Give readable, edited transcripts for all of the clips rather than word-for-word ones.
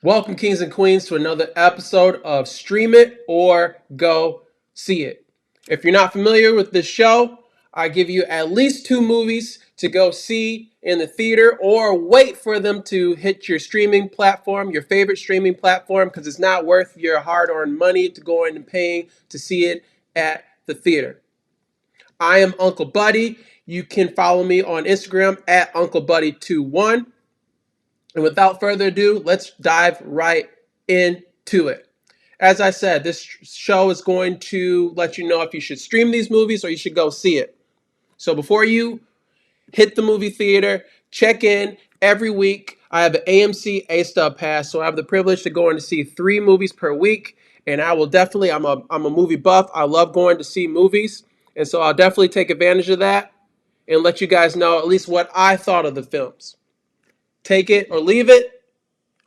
Welcome, kings and queens, to another episode of Stream It or Go See It. If you're not familiar with this show, I give you at least two movies to go see in the theater or wait for them to hit your streaming platform, your favorite streaming platform, because it's not worth your hard earned money to go in and paying to see it at the theater. I am Uncle Buddy. You can follow me on Instagram at UncleBuddy21. And without further ado, let's dive right into it. As I said, this show is going to let you know if you should stream these movies or you should go see it. So before you hit the movie theater, check in every week. I have an AMC A-Stub pass, so I have the privilege to go in to see 3 movies per week. And I will definitely, I'm a movie buff. I love going to see movies. And so I'll definitely take advantage of that and let you guys know at least what I thought of the films. Take it or leave it.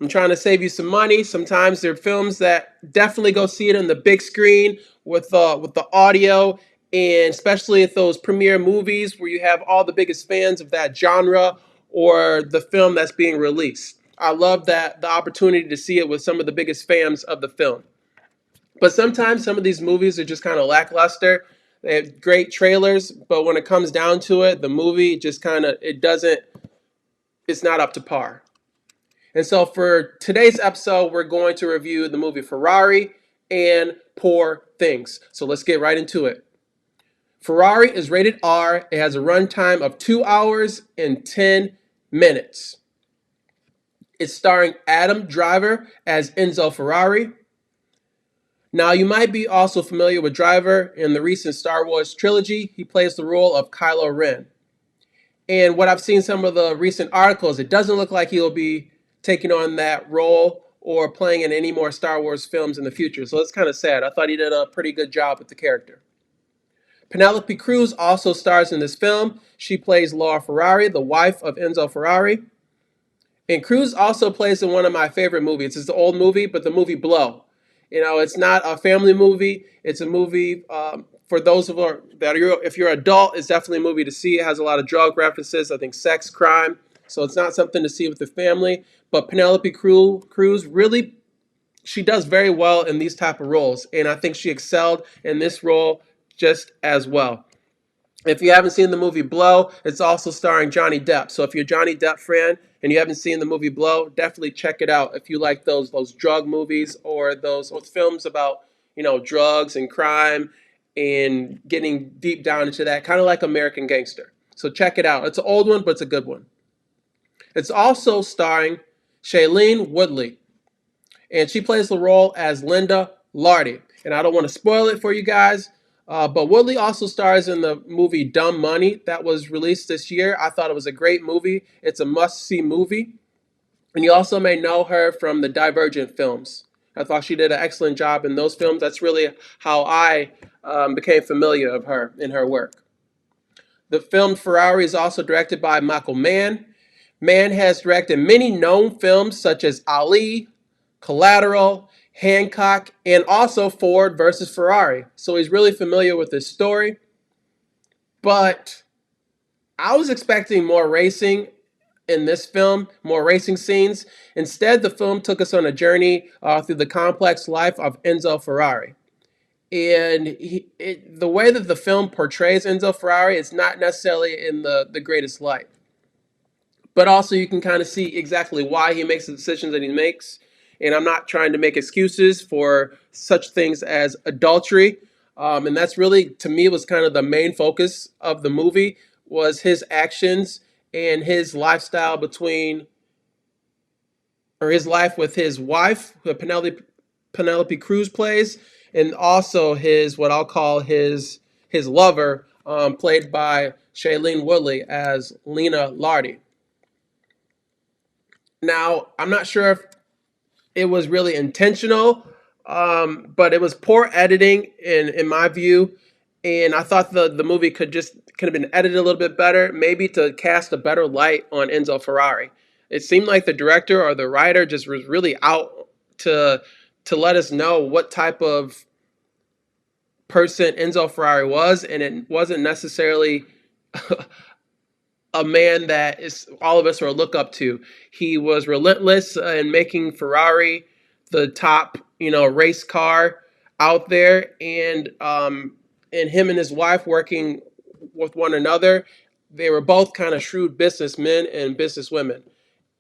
I'm trying to save you some money. Sometimes there are films that definitely go see it on the big screen with the audio, and especially at those premiere movies where you have all the biggest fans of that genre or the film that's being released. I love that the opportunity to see it with some of the biggest fans of the film. But sometimes some of these movies are just kind of lackluster. They have great trailers, but when it comes down to it, the movie just kind of it's not up to par. And so for today's episode, we're going to review the movie Ferrari and Poor Things. So let's get right into it. Ferrari is rated R. It has a runtime of 2 hours and 10 minutes. It's starring Adam Driver as Enzo Ferrari. Now, you might be also familiar with Driver in the recent Star Wars trilogy. He plays the role of Kylo Ren. And what I've seen some of the recent articles, it doesn't look like he'll be taking on that role or playing in any more Star Wars films in the future. So it's kind of sad. I thought he did a pretty good job with the character. Penelope Cruz also stars in this film. She plays Laura Ferrari, the wife of Enzo Ferrari. And Cruz also plays in one of my favorite movies. It's an old movie, but the movie Blow. You know, it's not a family movie. It's a movie for those of us that are, if you're an adult, it's definitely a movie to see. It has a lot of drug references, I think sex, crime. So it's not something to see with the family. But Penelope Cruz really, she does very well in these type of roles. And I think she excelled in this role just as well. If you haven't seen the movie Blow, it's also starring Johnny Depp. So if you're a Johnny Depp fan and you haven't seen the movie Blow, definitely check it out if you like those drug movies or those films about, drugs and crime and getting deep down into that, kind of like American Gangster. So check it out. It's an old one, but it's a good one. It's also starring Shailene Woodley, and she plays the role as Linda Lardy. And I don't want to spoil it for you guys, but Woodley also stars in the movie Dumb Money that was released this year. I thought it was a great movie. It's a must-see movie. And you also may know her from the Divergent films. I thought she did an excellent job in those films. That's really how I became familiar of her in her work. The film Ferrari is also directed by Michael Mann. Mann has directed many known films such as Ali, Collateral, Hancock, and also Ford versus Ferrari. So he's really familiar with this story. But I was expecting more racing in this film, more racing scenes. Instead, the film took us on a journey through the complex life of Enzo Ferrari. And the way that the film portrays Enzo Ferrari is not necessarily in the greatest light. But also you can kind of see exactly why he makes the decisions that he makes. And I'm not trying to make excuses for such things as adultery. And that's really, to me, was kind of the main focus of the movie, was his actions and his lifestyle his life with his wife, who Penelope Cruz plays, and also what I'll call his lover, played by Shailene Woodley as Lena Lardy. Now, I'm not sure if it was really intentional, but it was poor editing in my view. And I thought the movie could have been edited a little bit better, maybe to cast a better light on Enzo Ferrari. It seemed like the director or the writer just was really out to let us know what type of person Enzo Ferrari was, and it wasn't necessarily a man that is all of us are a look up to. He was relentless in making Ferrari the top, race car out there, and him and his wife working with one another. They were both kind of shrewd businessmen and businesswomen,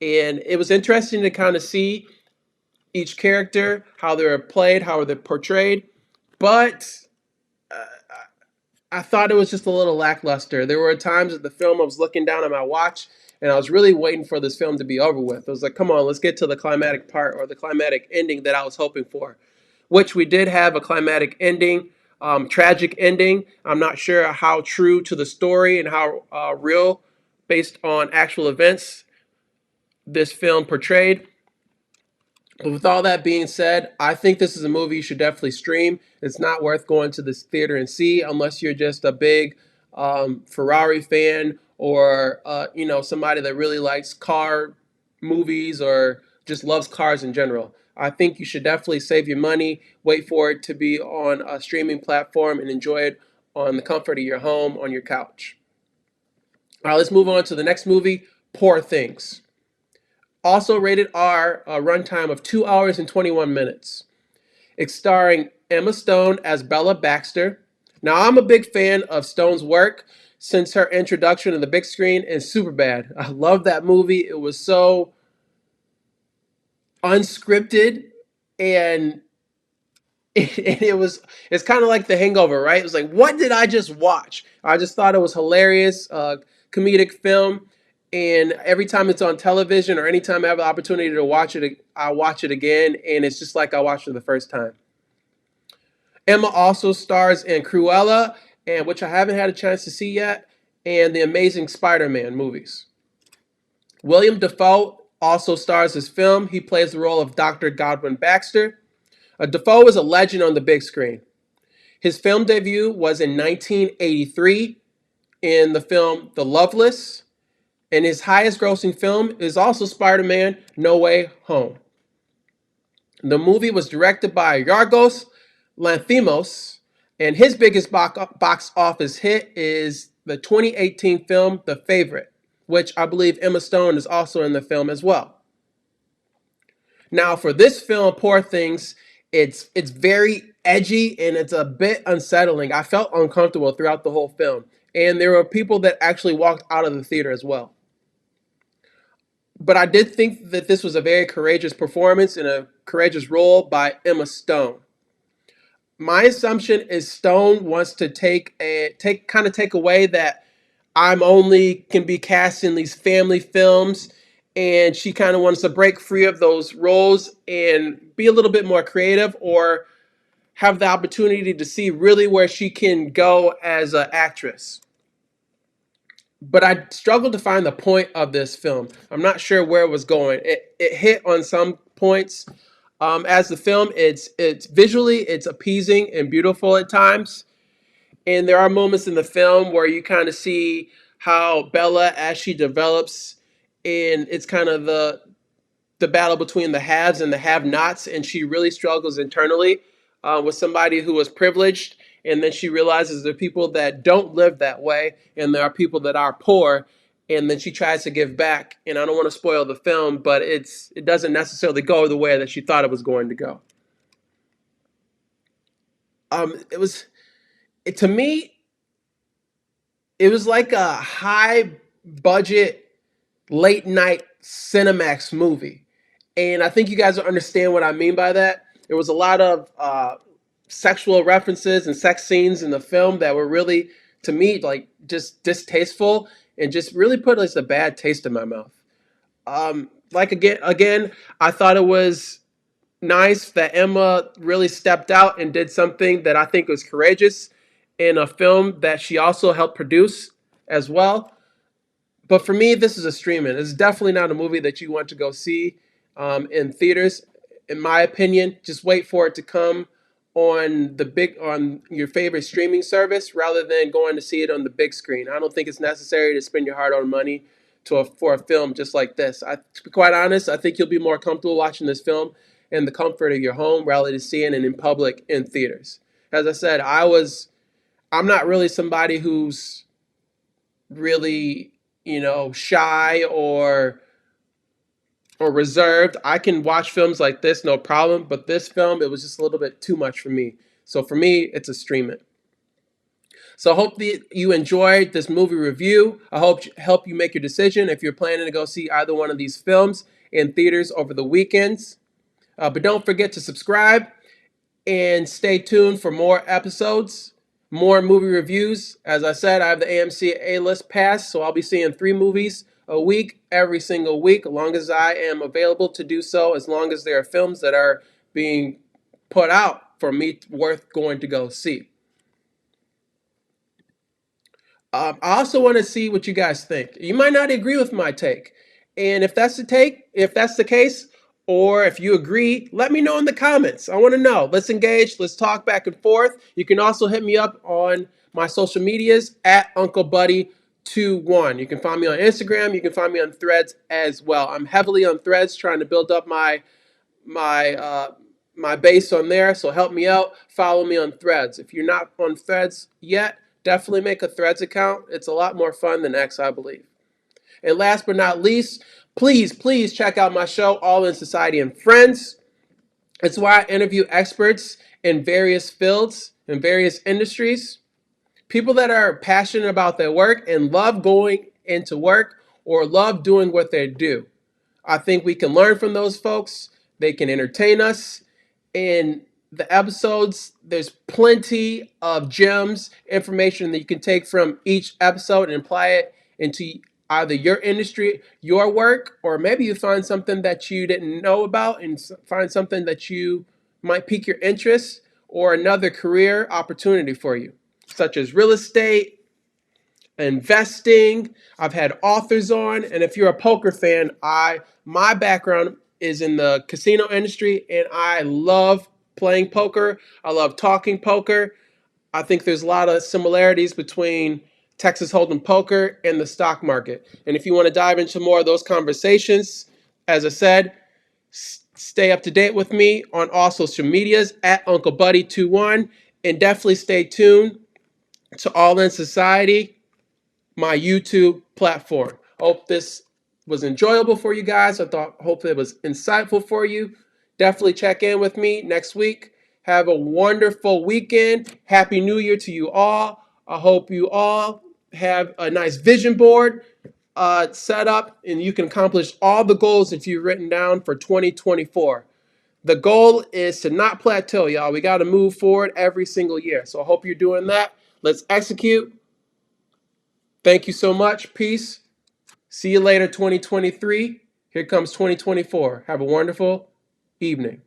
and it was interesting to kind of see each character, how they were played, how they're portrayed. But uh, I thought it was just a little lackluster. There were times that the film I was looking down at my watch and I was really waiting for this film to be over with. I was like, come on, let's get to the climatic part or the climatic ending that I was hoping for, which we did have a climatic ending, tragic ending. I'm not sure how true to the story and how real, based on actual events, this film portrayed. But with all that being said, I think this is a movie you should definitely stream. It's not worth going to this theater and see unless you're just a big Ferrari fan or somebody that really likes car movies or just loves cars in general. I think you should definitely save your money, wait for it to be on a streaming platform, and enjoy it on the comfort of your home on your couch. All right, let's move on to the next movie, Poor Things. Also rated R, a runtime of 2 hours and 21 minutes. It's starring Emma Stone as Bella Baxter. Now, I'm a big fan of Stone's work since her introduction to the big screen in Superbad. I love that movie. It was so unscripted and it's kind of like The Hangover, right? It was like, what did I just watch? I just thought it was hilarious, comedic film, and every time it's on television or anytime I have the opportunity to watch it, I watch it again, and it's just like I watched it the first time. Emma also stars in Cruella, and which I haven't had a chance to see yet, and the Amazing Spider-Man movies. William Dafoe also stars this film. He plays the role of Dr. Godwin Baxter. Dafoe is a legend on the big screen. His film debut was in 1983 in the film The Loveless, and his highest grossing film is also Spider-Man No Way Home. The movie was directed by Yorgos Lanthimos, and his biggest box office hit is the 2018 film The Favorite, which I believe Emma Stone is also in the film as well. Now, for this film, Poor Things, it's very edgy and it's a bit unsettling. I felt uncomfortable throughout the whole film, and there were people that actually walked out of the theater as well. But I did think that this was a very courageous performance and a courageous role by Emma Stone. My assumption is Stone wants to take away that I'm only can be cast in these family films, and she kind of wants to break free of those roles and be a little bit more creative or have the opportunity to see really where she can go as an actress. But I struggled to find the point of this film. I'm not sure where it was going. It hit on some points. As the film, it's visually it's appeasing and beautiful at times, and there are moments in the film where you kind of see how Bella, as she develops, and it's kind of the battle between the haves and the have-nots, and she really struggles internally with somebody who is privileged, and then she realizes there are people that don't live that way, and there are people that are poor, and then she tries to give back. And I don't want to spoil the film, but it doesn't necessarily go the way that she thought it was going to go. It was to me, it was like a high budget late night Cinemax movie. And I think you guys will understand what I mean by that. There was a lot of sexual references and sex scenes in the film that were really, to me, like just distasteful and just really put like a bad taste in my mouth. Like again, I thought it was nice that Emma really stepped out and did something that I think was courageous in a film that she also helped produce as well. But for me, this is a streaming. It's definitely not a movie that you want to go see in theaters. In my opinion, just wait for it to come on your favorite streaming service rather than going to see it on the big screen. I don't think it's necessary to spend your hard-earned money for a film just like this. To be quite honest, I think you'll be more comfortable watching this film in the comfort of your home rather than seeing it in public in theaters. As I said, I'm not really somebody who's really shy or reserved, I can watch films like this, no problem. But this film, it was just a little bit too much for me. So for me, it's a stream it. So I hope that you enjoyed this movie review. I hope help you make your decision if you're planning to go see either one of these films in theaters over the weekends. But don't forget to subscribe and stay tuned for more episodes, more movie reviews. As I said, I have the AMC A-List Pass, so I'll be seeing 3 movies a week, every single week, as long as I am available to do so, as long as there are films that are being put out for me worth going to go see. I also want to see what you guys think. You might not agree with my take, and if that's the case, or if you agree, let me know in the comments. I want to know. Let's engage. Let's talk back and forth. You can also hit me up on my social medias at Uncle Buddy 21. You can find me on Instagram. You can find me on Threads as well. I'm heavily on Threads, trying to build up my my base on there. So help me out. Follow me on Threads. If you're not on Threads yet, definitely make a Threads account. It's a lot more fun than X, I believe. And last but not least, please check out my show, All in Society and Friends. It's where I interview experts in various fields, in various industries, people that are passionate about their work and love going into work or love doing what they do. I think we can learn from those folks. They can entertain us. In the episodes, there's plenty of gems, information that you can take from each episode and apply it into either your industry, your work, or maybe you find something that you didn't know about and find something that you might pique your interest or another career opportunity for you, such as real estate, investing. I've had authors on, and if you're a poker fan, my background is in the casino industry, and I love playing poker. I love talking poker. I think there's a lot of similarities between Texas Hold'em poker and the stock market. And if you want to dive into more of those conversations, as I said, stay up to date with me on all social medias at Uncle Buddy 21, and definitely stay tuned to All in Society, my YouTube platform. Hope this was enjoyable for you guys. Hopefully it was insightful for you. Definitely check in with me next week. Have a wonderful weekend. Happy New Year to you all. I hope you all have a nice vision board set up and you can accomplish all the goals that you've written down for 2024. The goal is to not plateau, y'all. We got to move forward every single year. So I hope you're doing that. Let's execute. Thank you so much. Peace. See you later, 2023. Here comes 2024. Have a wonderful evening.